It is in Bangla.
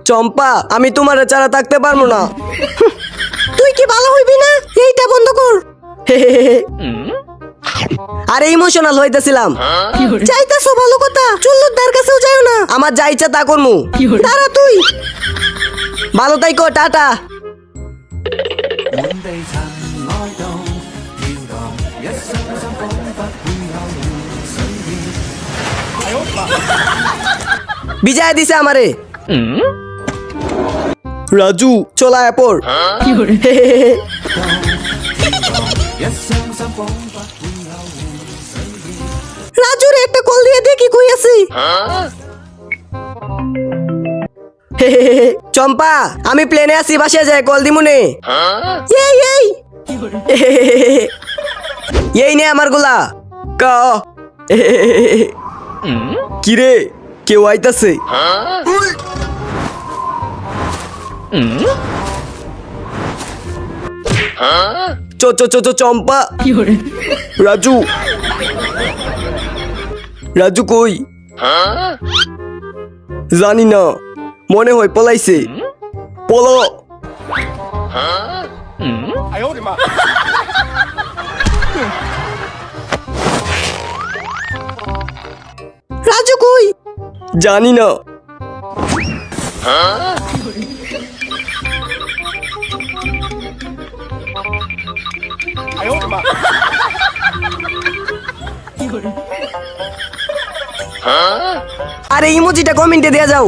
চম্পা আমি তোমার ছাড়া থাকতে পারবো না। তুই কি ভালো হইবি না? এইটা বন্ধ কর। আরে ইমোশনাল হইতেছিলাম। চাইতাছো ভালো কথা, চুল্লুদার কাছেও যাও না। আমার যা ইচ্ছা তা করমু। দাঁড়া তুই। ভালো তাইকো, টাটা। বিজয় দিছে আমারে। রাজু চলা এপর। রাজুর একটা কল দিয়ে দেখি কই আছি। চম্পা আমি প্লেনে আছি, বাসে যাই, কল দিমুনে। এই এই এই নে আমার গোলা। ক কিরে কেউ আইতাছে? চ চ চ চ চম্পা। রাজু রাজু কই জানি না, মনে হয় পলাইছে। পলো। রাজু কই? জানি না। আরে ইমোজিটা কমেন্টে দেয়া যাও।